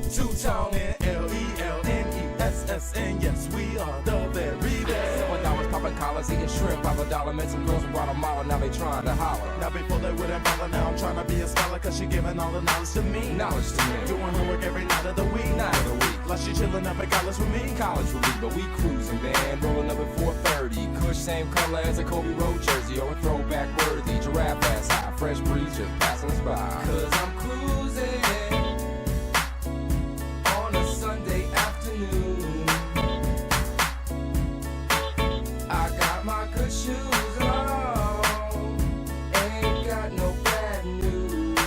Two-tone and L-E-L-N-E-S-S-N. Yes, we are the very best. $7 popping collars, eating shrimp. $5 met some girls from Guatemala, now they trying to holler. Now before they wouldn't bother, now I'm trying to be a scholar, cause she giving all the knowledge to me. Knowledge to me. Doing her work every night of the week. Night of the week. Like she chillin' up at college with me. College with me, but we cruising, man. Rolling up at 4:30. Kush same color as a Kobe Road jersey, or a throwback worthy. Giraffe ass high, fresh breeze just passing us by. Cause I'm cruising on a Sunday afternoon. I got my good shoes on, ain't got no bad news.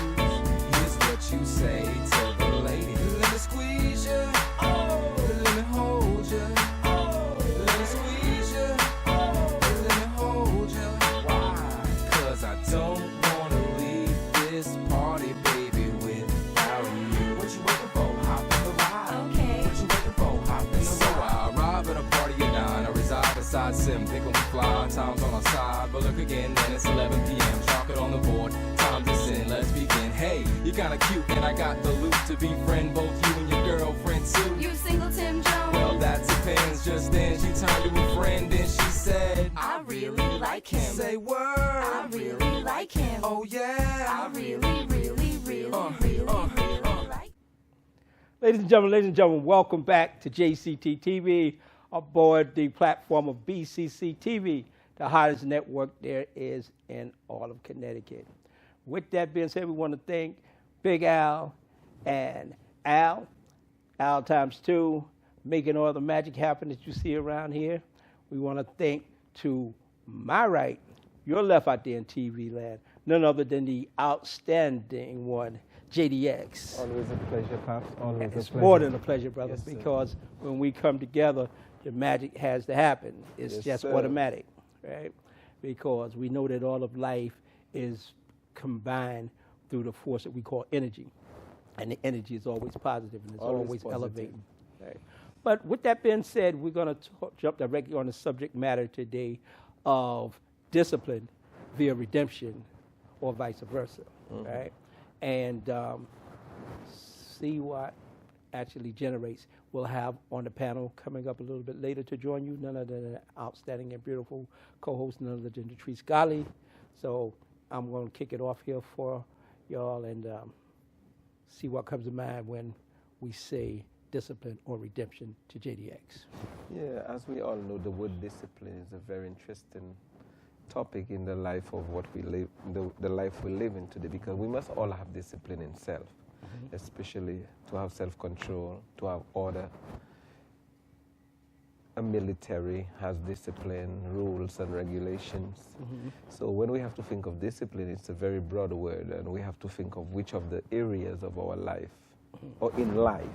Here's what you say to the lady. Let me squeeze you, oh, let me hold you, oh, let me squeeze you, oh, let me hold you. Why? Cause I don't wanna leave this party, baby, without you. What you waiting for? Hop in the ride. Okay. What you waiting for? Hop in the ride. So I arrive at a party at 9. I reside beside Sim, think on the fly, time's on our side. But look again, then it's 11 p.m. Chalk it on the board, time to sin, let's begin. Hey, you're kinda cute, and I got the loot to befriend both you and your girlfriend too. You single Tim Jones? Well, that depends. Just then she turned to a friend and she said, I really like him. say word. I really like him. Oh yeah. I really, really, really, really like. Ladies and gentlemen, welcome back to JCT TV aboard the platform of BCC TV, the hottest network there is in all of Connecticut. With that being said, we want to thank Big Al and Al times 2, making all the magic happen that you see around here. We want to thank to my right, your left out there in TV land, none other than the outstanding one, JDX. Always a pleasure, Pops. Always a It's pleasure. more than a pleasure, brother, Yes, sir. because when we come together, the magic has to happen. It's Yes, just sir. automatic, right? Because we know that all of life is combined through the force that we call energy. And the energy is always positive and it's Always always positive. elevating. Right? But with that being said, we're going to jump directly on the subject matter today of discipline via redemption or vice versa, right? And see what actually generates. We'll have on the panel coming up a little bit later to join you, none other than an outstanding and beautiful co-host, none other than Latrice Golly. So I'm going to kick it off here for y'all and see what comes to mind when we say discipline or redemption to JDX. Yeah, as we all know, the word discipline is a very interesting topic in the life of what we live, the life we live in today, because we must all have discipline in self, especially to have self-control, to have order. A military has discipline, rules and regulations. So when we have to think of discipline, it's a very broad word, and we have to think of which of the areas of our life, or in life,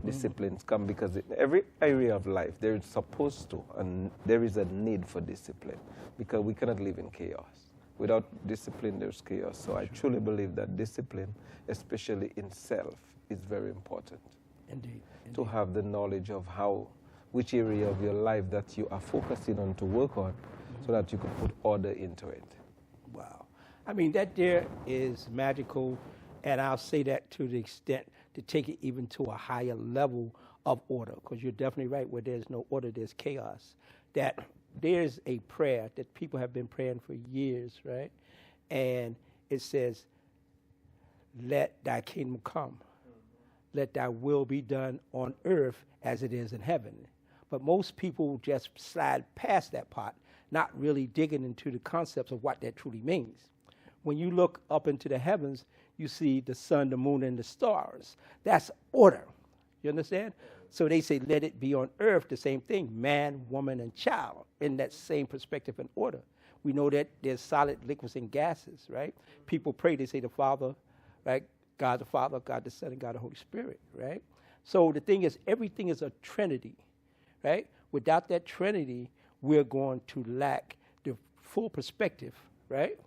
disciplines come, because in every area of life there is supposed to, and there is a need for discipline, because we cannot live in chaos. Without discipline, there's chaos. So I truly believe that discipline, especially in self, is very important. Indeed. To have the knowledge of which area of your life that you are focusing on to work on, so that you can put order into it. Wow. I mean, that there is magical, and I'll say that to the extent to take it even to a higher level of order, because you're definitely right, where there's no order, there's chaos. That there's a prayer that people have been praying for years, right? And it says, let thy kingdom come. Let thy will be done on earth as it is in heaven. But most people just slide past that part, not really digging into the concepts of what that truly means. When you look up into the heavens, you see the sun, the moon, and the stars. That's order. You understand? So they say, let it be on earth, the same thing, man, woman, and child, in that same perspective and order. We know that there's solid liquids and gases, right? People pray, they say the Father, right? God the Father, God the Son, and God the Holy Spirit, right? So the thing is, everything is a trinity, right? Without that trinity, we're going to lack the full perspective, right,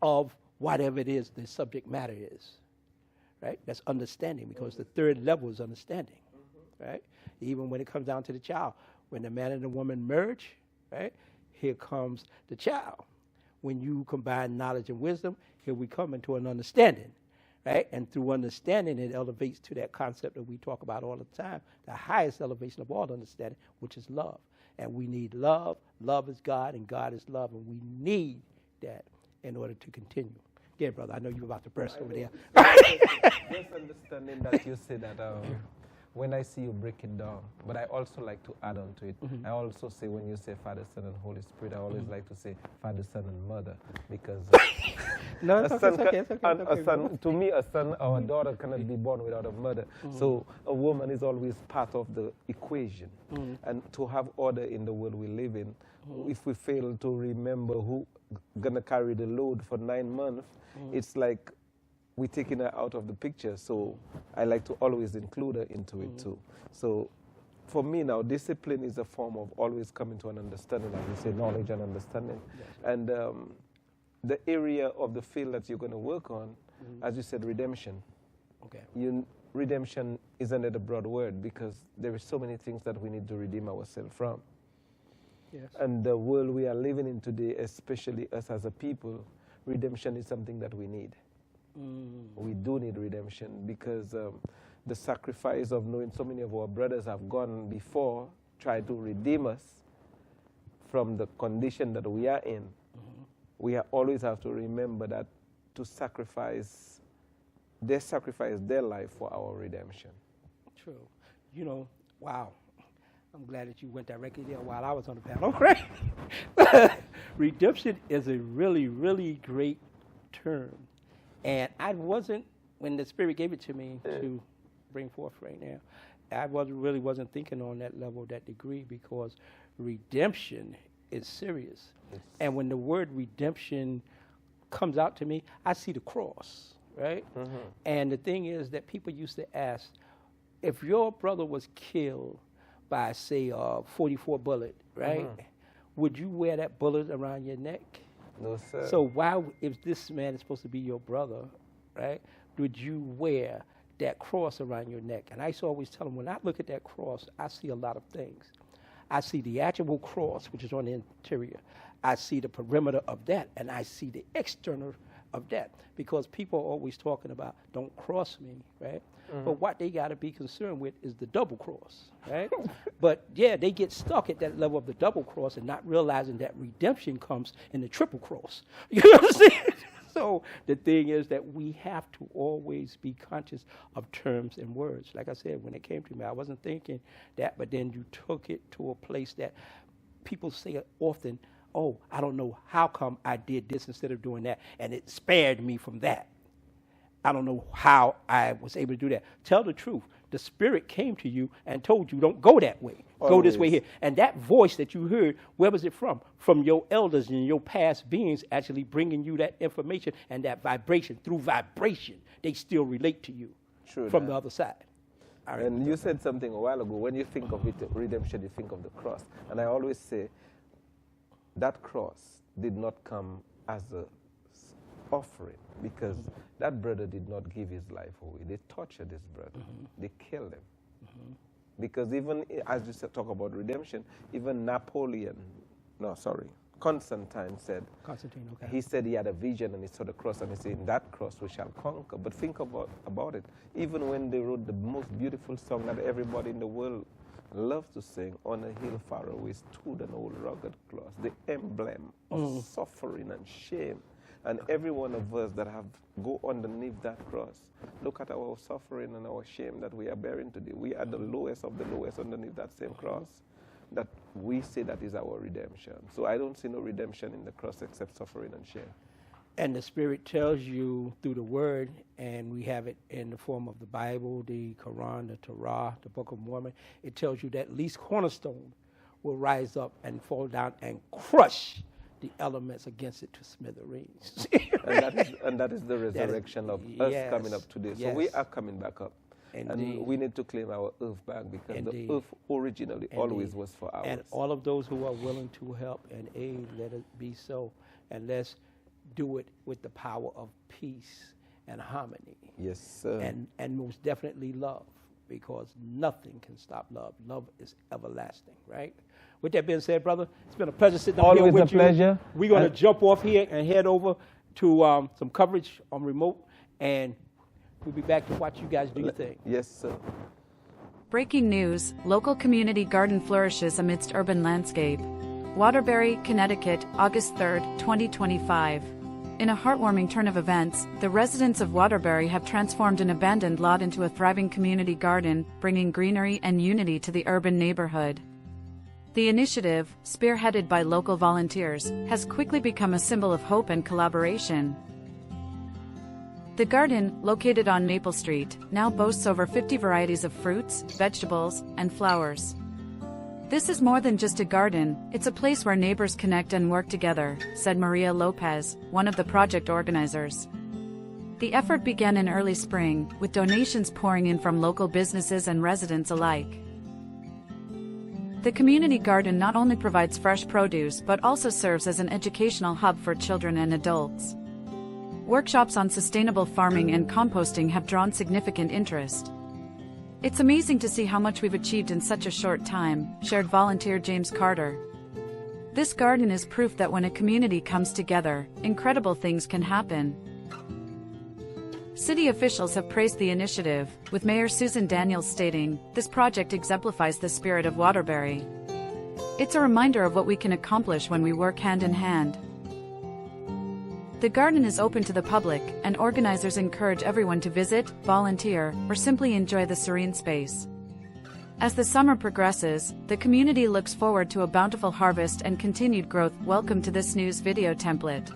of whatever it is the subject matter is, right? That's understanding, because the third level is understanding, right? Even when it comes down to the child, when the man and the woman merge, right, here comes the child. when you combine knowledge and wisdom, here we come into an understanding, right? And through understanding, it elevates to that concept that we talk about all the time, the highest elevation of all understanding, which is love. And we need love. Love is God, and God is love, and we need that in order to continue. Yeah, brother, I know you're about to burst over there. Just understanding that you say that when I see you break it down, but I also like to add on to it. I also say when you say Father, Son, and Holy Spirit, I always like to say Father, Son, and Mother, because No, it's a okay, son, it's okay, it's okay, it's a okay. son, to me, a son or a daughter cannot be born without a mother. So a woman is always part of the equation. And to have order in the world we live in, if we fail to remember who gonna carry the load for 9 months, it's like we're taking her out of the picture. So I like to always include her into it too. So for me now, discipline is a form of always coming to an understanding, as we say, knowledge and understanding. And the area of the field that you're going to work on, as you said, redemption. Okay. Redemption isn't it a broad word, because there are so many things that we need to redeem ourselves from. Yes. And the world we are living in today, especially us as a people, redemption is something that we need. We do need redemption, because the sacrifice of knowing so many of our brothers have gone before, tried to redeem us from the condition that we are in. We always have to remember that to sacrifice, they sacrificed their life for our redemption. True. You know, wow. I'm glad that you went directly there while I was on the panel. Right? Redemption is a really, really great term. And I wasn't, when the Spirit gave it to me to bring forth right now, I really wasn't thinking on that level, that degree, because redemption is serious. And when the word redemption comes out to me, I see the cross, right? And the thing is that people used to ask, if your brother was killed by, say, a 44 bullet, right, would you wear that bullet around your neck? No, sir. So why, if this man is supposed to be your brother, right, would you wear that cross around your neck? And I used to always tell them, when I look at that cross, I see a lot of things. I see the actual cross, which is on the interior. I see the perimeter of that, and I see the external of that. Because people are always talking about, don't cross me, right? But what they got to be concerned with is the double cross, right? But yeah, they get stuck at that level of the double cross and not realizing that redemption comes in the triple cross. You understand? So the thing is that we have to always be conscious of terms and words. Like I said, when it came to me, I wasn't thinking that, but then you took it to a place that people say often, oh, I don't know how come I did this instead of doing that, and it spared me from that. I don't know how I was able to do that. Tell the truth. The Spirit came to you and told you, don't go that way. Go this way here. And that voice that you heard, where was it from? From your elders and your past beings actually bringing you that information and that vibration. Through vibration, they still relate to you from the other side. All right. And you said something a while ago, when you think of it, redemption, you think of the cross. And I always say, that cross did not come as a offering, because that brother did not give his life away. They tortured his brother. They killed him. Because even as you talk about redemption, even Constantine said, he said he had a vision and he saw the cross and he said, in that cross we shall conquer. But think about it. Even when they wrote the most beautiful song that everybody in the world loves to sing, on a hill far away stood an old rugged cross, the emblem of suffering and shame. And every one of us that have go underneath that cross, look at our suffering and our shame that we are bearing today. We are the lowest of the lowest underneath that same cross. That we say that is our redemption. So I don't see no redemption in the cross except suffering and shame. And the Spirit tells you through the Word, and we have it in the form of the Bible, the Quran, the Torah, the Book of Mormon. It tells you that least cornerstone will rise up and fall down and crush the elements against it to smithereens. and that is the resurrection of us coming up today. So we are coming back up. Indeed. And we need to claim our earth back, because the earth originally always was for ours. And all of those who are willing to help and aid, let it be so. And let's do it with the power of peace and harmony. Yes, sir. And most definitely love, because nothing can stop love. Love is everlasting, right? With that being said, brother, it's been a pleasure sitting up Always here with a pleasure. We're going to And- jump off here and head over to some coverage on remote, and we'll be back to watch you guys do your thing. Yes, sir. Breaking news, local community garden flourishes amidst urban landscape. Waterbury, Connecticut, August 3, 2025. In a heartwarming turn of events, the residents of Waterbury have transformed an abandoned lot into a thriving community garden, bringing greenery and unity to the urban neighborhood. The initiative, spearheaded by local volunteers, has quickly become a symbol of hope and collaboration. The garden, located on Maple Street, now boasts over 50 varieties of fruits, vegetables, and flowers. This is more than just a garden, it's a place where neighbors connect and work together, said Maria Lopez, one of the project organizers. The effort began in early spring, with donations pouring in from local businesses and residents alike. The community garden not only provides fresh produce but also serves as an educational hub for children and adults. Workshops on sustainable farming and composting have drawn significant interest. It's amazing to see how much we've achieved in such a short time, shared volunteer James Carter. This garden is proof that when a community comes together, incredible things can happen. City officials have praised the initiative, with Mayor Susan Daniels stating, "This project exemplifies the spirit of Waterbury. It's a reminder of what we can accomplish when we work hand in hand." The garden is open to the public, and organizers encourage everyone to visit, volunteer, or simply enjoy the serene space. As the summer progresses, the community looks forward to a bountiful harvest and continued growth. Welcome to this news video template.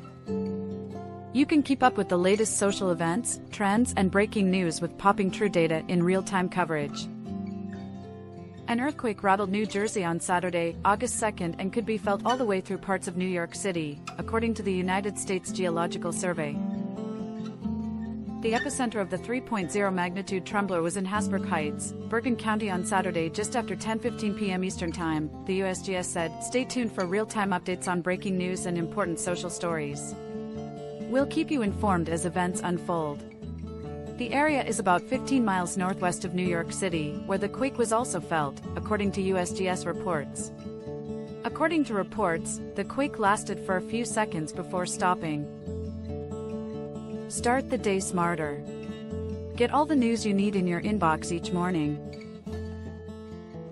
You can keep up with the latest social events, trends, and breaking news with Popping True data in real-time coverage. An earthquake rattled New Jersey on Saturday, August 2nd, and could be felt all the way through parts of New York City, according to the United States Geological Survey. The epicenter of the 3.0 magnitude trembler was in Hasbrook Heights, Bergen County on Saturday just after 10:15 p.m. Eastern Time, the USGS said. Stay tuned for real-time updates on breaking news and important social stories. We'll keep you informed as events unfold. The area is about 15 miles northwest of New York City, where the quake was also felt, according to USGS reports. According to reports, the quake lasted for a few seconds before stopping. Start the day smarter. Get all the news you need in your inbox each morning.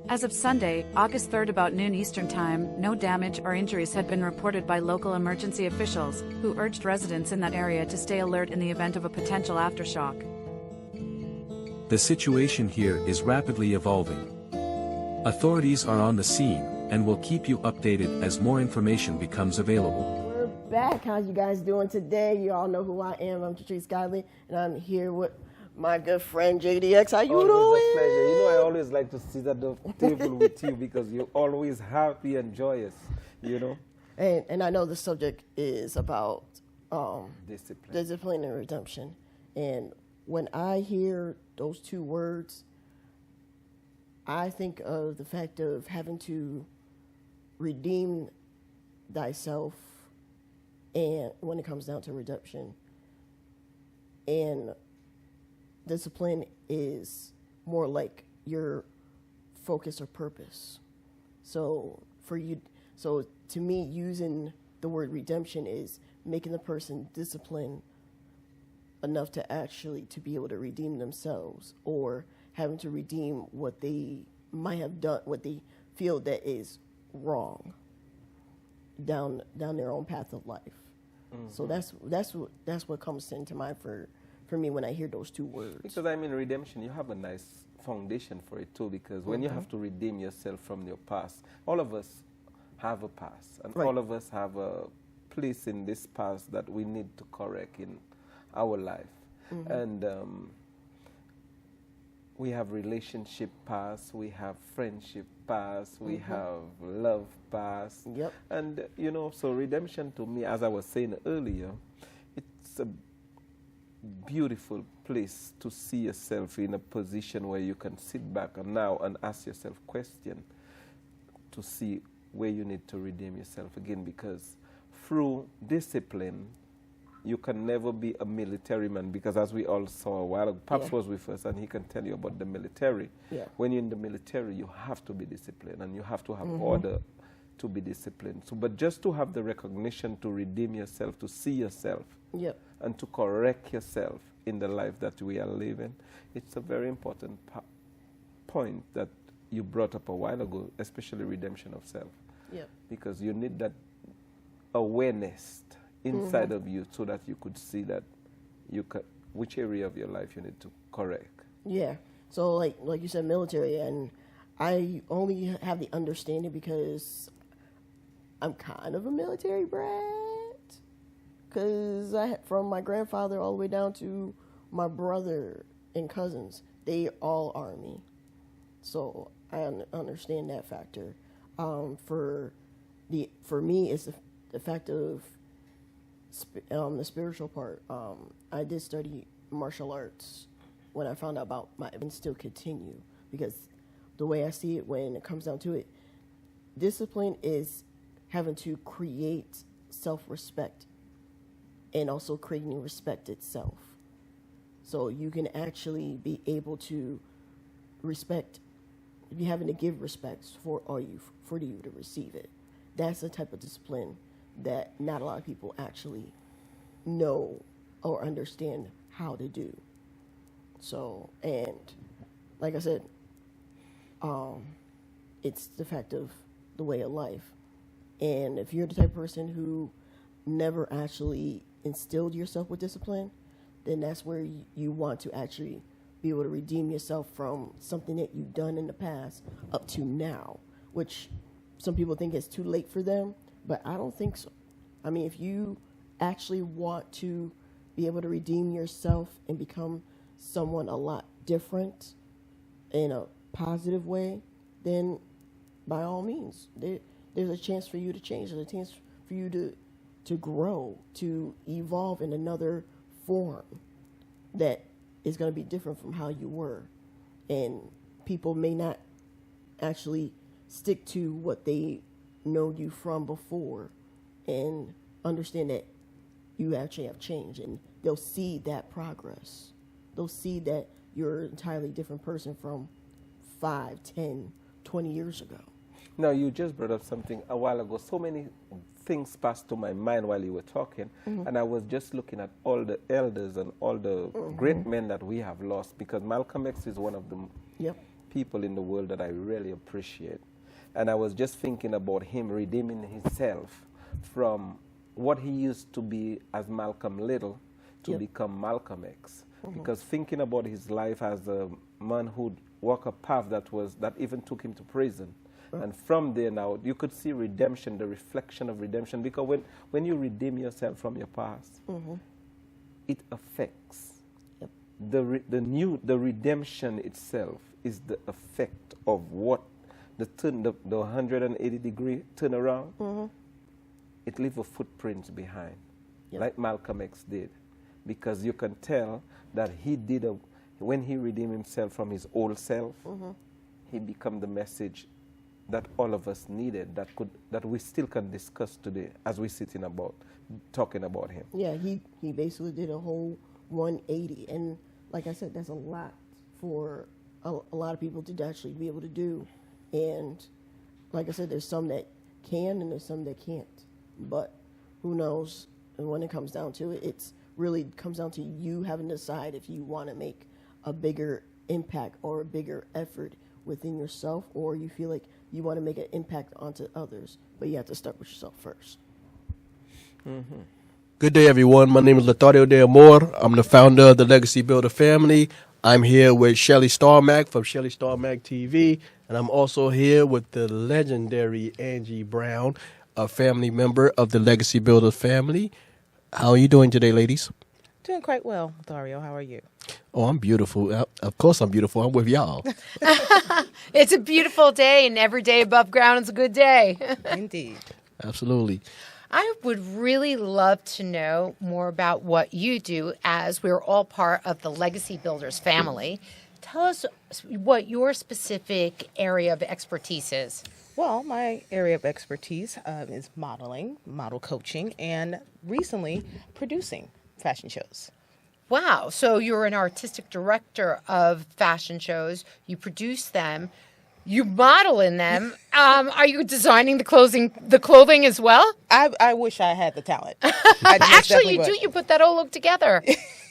As of Sunday, August 3rd about noon Eastern Time, no damage or injuries had been reported by local emergency officials, who urged residents in that area to stay alert in the event of a potential aftershock. The situation here is rapidly evolving. Authorities are on the scene, and will keep you updated as more information becomes available. We're back. How you guys doing today? You all know who I am. I'm Patrice Godley, and I'm here with my good friend JDX. How you Always doing? a pleasure. You know, I always like to sit at the table with you because you're always happy and joyous, you know? And I know the subject is about Discipline. discipline and redemption. And when I hear those two words, I think of the fact of having to redeem thyself, and when it comes down to redemption. And discipline is more like your focus or purpose. So to me, using the word redemption is making the person disciplined enough to actually to be able to redeem themselves, or having to redeem what they might have done, what they feel that is wrong down their own path of life. Mm-hmm. So that's what comes into mind for me when I hear those two words. Because I mean, redemption, you have a nice foundation for it too, because when you have to redeem yourself from your past, all of us have a past, and all of us have a place in this past that we need to correct in our life. And we have relationship past, we have friendship past, we have love past. Yep. And, you know, so redemption to me, as I was saying earlier, it's a beautiful place to see yourself in a position where you can sit back and ask yourself questions to see where you need to redeem yourself again, because through discipline, you can never be a military man, because as we all saw a while ago, Pops was with us and he can tell you about the military. Yeah. When you're in the military, you have to be disciplined and you have to have order to be disciplined. So, but just to have the recognition to redeem yourself, to see yourself, Yep. and to correct yourself in the life that we are living, it's a very important point that you brought up a while ago, especially redemption of self. Yep. Because you need that awareness inside of you so that you could see that you could, which area of your life you need to correct. Yeah. So like you said, military, and I only have the understanding because I'm kind of a military brat. Because from my grandfather all the way down to my brother and cousins, they all Army. So I understand that factor. For me, it's the fact of the spiritual part. I did study martial arts when I found out about and still continue, because the way I see it, when it comes down to it, discipline is having to create self-respect and also creating respect itself. So you can actually be able to respect, be having to give respect for you to receive it. That's the type of discipline that not a lot of people actually know or understand how to do. So, and like I said, it's the fact of the way of life. And if you're the type of person who never actually instilled yourself with discipline, then that's where you want to actually be able to redeem yourself from something that you've done in the past up to now, which some people think it's too late for them, but I don't think so. I mean, if you actually want to be able to redeem yourself and become someone a lot different in a positive way, then by all means, there's a chance for you to change. There's a chance for you to grow, to evolve in another form that is going to be different from how you were. And people may not actually stick to what they know you from before and understand that you actually have changed, and they'll see that progress. They'll see that you're an entirely different person from 5, 10, 20 years ago. Now, you just brought up something a while ago. So many things passed to my mind while you were talking, and I was just looking at all the elders and all the great men that we have lost, because Malcolm X is one of the people in the world that I really appreciate. And I was just thinking about him redeeming himself from what he used to be as Malcolm Little to become Malcolm X. Because thinking about his life as a man who walked a path that even took him to prison. And from there now, you could see redemption, the reflection of redemption. Because when you redeem yourself from your past, it affects. The redemption itself is the effect of what the 180-degree turnaround. It leaves a footprint behind, like Malcolm X did. Because you can tell that he did, when he redeemed himself from his old self, he became the message that all of us needed, that we still can discuss today as we're talking about him. Yeah, he basically did a whole 180, and like I said, that's a lot for a lot of people to actually be able to do. And like I said, there's some that can and there's some that can't. But who knows? And when it comes down to it, it's really comes down to you having to decide if you want to make a bigger impact or a bigger effort within yourself, or you feel like you want to make an impact onto others, but you have to start with yourself first. Good day, everyone. My name is Lothario Del Amor. I'm the founder of the Legacy Builder family. I'm here with Shelly Starmack from Shelly Starmack TV, and I'm also here with the legendary Angie Brown, a family member of the Legacy Builder family. How are you doing today, ladies? Doing quite well, Dario. How are you? Oh, I'm beautiful. Of course I'm beautiful. I'm with y'all. It's a beautiful day, and every day above ground is a good day. Indeed. Absolutely. I would really love to know more about what you do, as we're all part of the Legacy Builders family. Tell us what your specific area of expertise is. Well, my area of expertise is modeling, model coaching, and recently producing fashion shows. Wow. So you're an artistic director of fashion shows. You produce them. You model in them. Are you designing the clothing as well? I wish I had the talent. Actually, you do. You put that whole look together.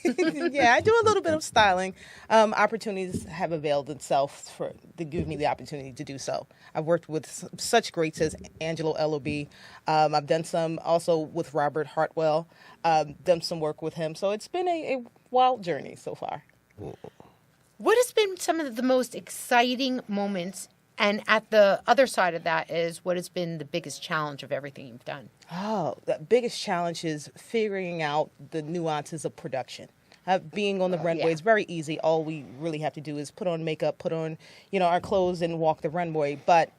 Yeah, I do a little bit of styling. Opportunities have availed itself to give me the opportunity to do so. I've worked with such greats as Angelo Ellaby. I've done some also with Robert Hartwell. Done some work with him. So it's been a wild journey so far. What has been some of the most exciting moments? And at the other side of that is what has been the biggest challenge of everything you've done? Oh, the biggest challenge is figuring out the nuances of production. Being on the runway is very easy. All we really have to do is put on makeup, put on, our clothes and walk the runway. But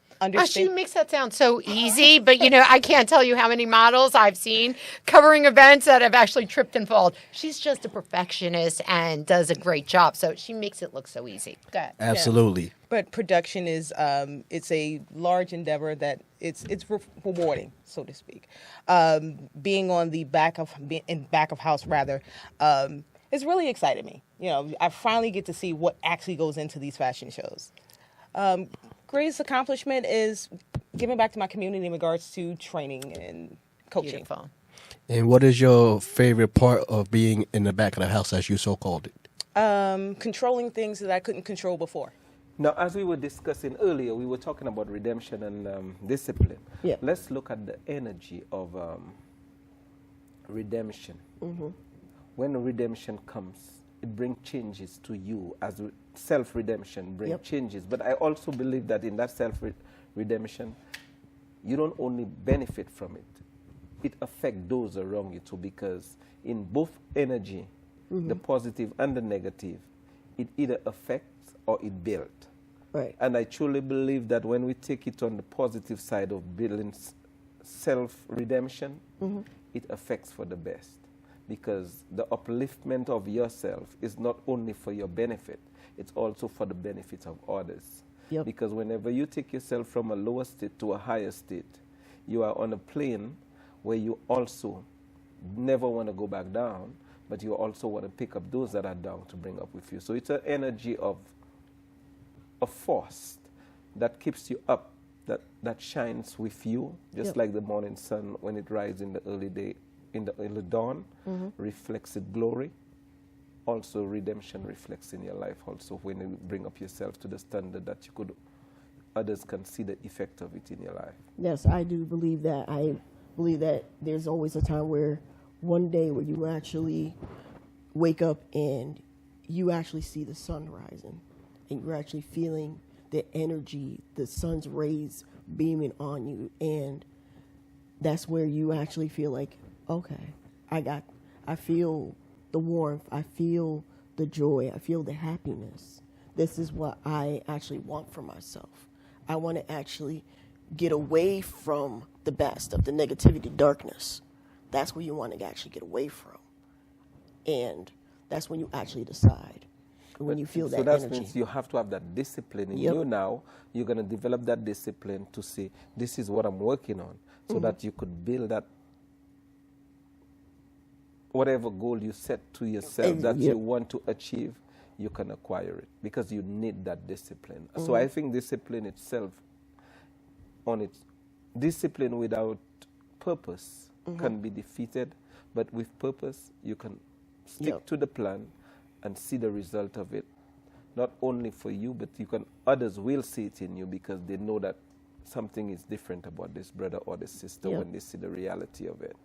She makes that sound so easy, but I can't tell you how many models I've seen covering events that have actually tripped and fallen. She's just a perfectionist and does a great job, so she makes it look so easy. Go ahead. Absolutely. Yeah. But production is it's a large endeavor that it's rewarding, so to speak. Being on the back of house rather. It's really excited me. I finally get to see what actually goes into these fashion shows. Greatest accomplishment is giving back to my community in regards to training and coaching. Beautiful. And what is your favorite part of being in the back of the house, as you so called it? Controlling things that I couldn't control before. Now, as we were discussing earlier, we were talking about redemption and discipline. Yeah. Let's look at the energy of redemption. Mm-hmm. When redemption comes, it brings changes to you as self-redemption brings changes. But I also believe that in that self-redemption, you don't only benefit from it. It affects those around you too, because in both energy, the positive and the negative, it either affects or it builds. Right. And I truly believe that when we take it on the positive side of building self-redemption, it affects for the best. Because the upliftment of yourself is not only for your benefit, it's also for the benefit of others. Yep. Because whenever you take yourself from a lower state to a higher state, you are on a plane where you also never want to go back down, but you also want to pick up those that are down to bring up with you. So it's an energy of a force that keeps you up, that shines with you, just like the morning sun when it rises in the early day, in the dawn, reflects its glory. Also, redemption reflects in your life also when you bring up yourself to the standard that others can see the effect of it in your life. Yes, I do believe that. I believe that there's always a time one day where you actually wake up and you actually see the sun rising and you're actually feeling the energy, the sun's rays beaming on you. And that's where you actually feel like, okay, I feel the warmth, I feel the joy, I feel the happiness. This is what I actually want for myself. I want to actually get away from the bad stuff, the negativity, darkness. That's where you want to actually get away from. And that's when you actually decide, when you feel that energy. So that means you have to have that discipline in you now. You're going to develop that discipline to say, this is what I'm working on, so that you could build that whatever goal you set to yourself that you want to achieve, you can acquire it because you need that discipline. So I think discipline itself, discipline without purpose can be defeated, but with purpose, you can stick to the plan and see the result of it. Not only for you, but others will see it in you because they know that something is different about this brother or this sister when they see the reality of it.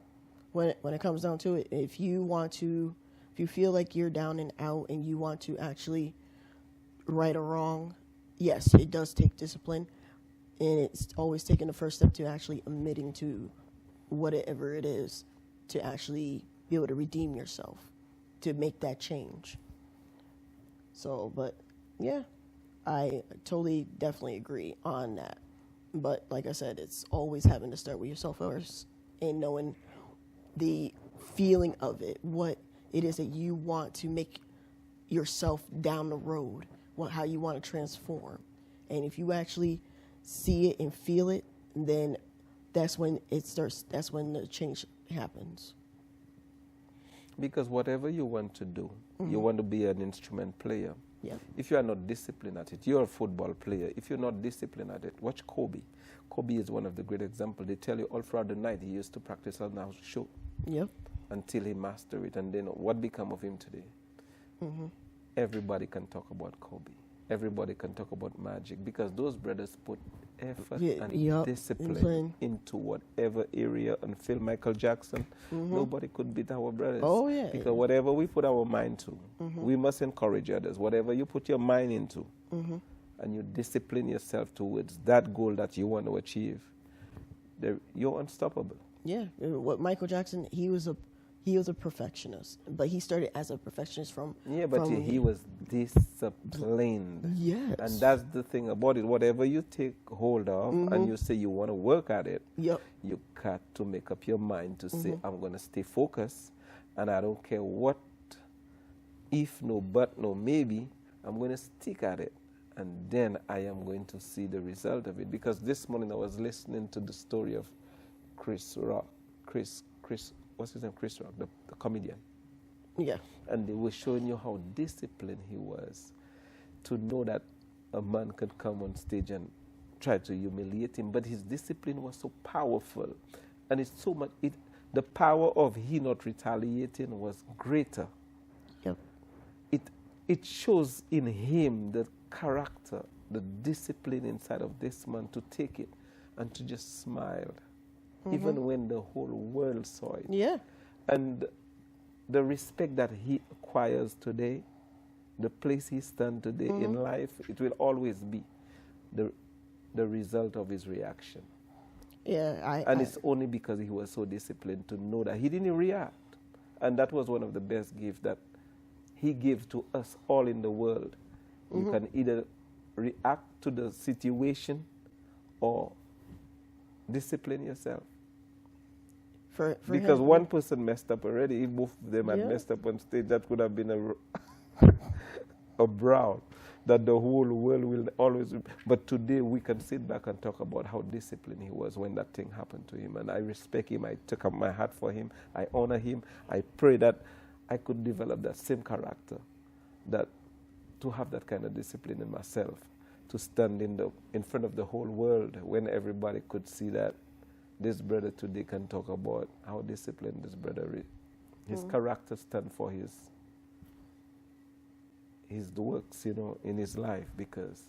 When it comes down to it, if you feel like you're down and out and you want to actually right or wrong, yes, it does take discipline. And it's always taking the first step to actually admitting to whatever it is to actually be able to redeem yourself, to make that change. So, but yeah, I totally, definitely agree on that. But like I said, it's always having to start with yourself first and knowing the feeling of it, what it is that you want to make yourself down the road, how you want to transform. And if you actually see it and feel it, then that's when the change happens. Because whatever you want to do, you want to be an instrument player. Yeah. If you are not disciplined at it, you're a football player. If you're not disciplined at it, watch Kobe. Kobe is one of the great examples. They tell you all throughout the night he used to practice on the show Yep. until he mastered it. And then what become of him today? Everybody can talk about Kobe. Everybody can talk about Magic because those brothers put effort and discipline into whatever area. And Phil, Michael Jackson, nobody could beat our brothers. Oh, yeah. Because whatever we put our mind to, we must encourage others. Whatever you put your mind into, and you discipline yourself towards that goal that you want to achieve, you're unstoppable. Yeah. What Michael Jackson, he was a perfectionist, but he started as a perfectionist from. Yeah, but he was disciplined. Yes. And that's the thing about it. Whatever you take hold of and you say you want to work at it, Yep. you got to make up your mind to say, I'm going to stay focused and I don't care what, if, no, but, no, maybe, I'm going to stick at it. And then I am going to see the result of it. Because this morning I was listening to the story of Chris Rock. What's his name? Chris Rock, the comedian. Yeah. And they were showing you how disciplined he was to know that a man could come on stage and try to humiliate him. But his discipline was so powerful. And it's so much, the power of he not retaliating was greater. Yep. It shows in him the character, the discipline inside of this man to take it and to just smile, even when the whole world saw it. Yeah. And the respect that he acquires today, the place he stands today in life, it will always be the result of his reaction. Yeah. And it's only because he was so disciplined to know that he didn't react. And that was one of the best gifts that he gave to us all in the world. You can either react to the situation or discipline yourself. Because one person messed up already. If both of them had messed up on stage, that could have been a brawl that the whole world will always... But today we can sit back and talk about how disciplined he was when that thing happened to him. And I respect him. I took up my hat for him. I honor him. I pray that I could develop that same character, that to have that kind of discipline in myself, to stand in front of the whole world when everybody could see that this brother today can talk about how disciplined this brother is. His character stand for his works, in his life, because...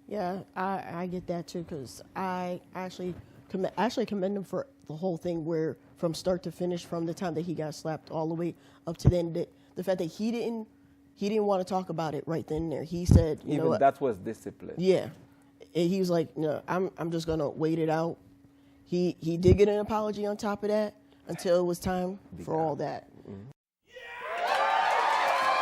Yeah, I get that too, because I actually commend him for the whole thing, where from start to finish, from the time that he got slapped all the way up to then, the fact that he didn't want to talk about it right then and there. He said, you know what? That was discipline. Yeah. And he was like, no, I'm just going to wait it out. He did get an apology on top of that until it was time for all that.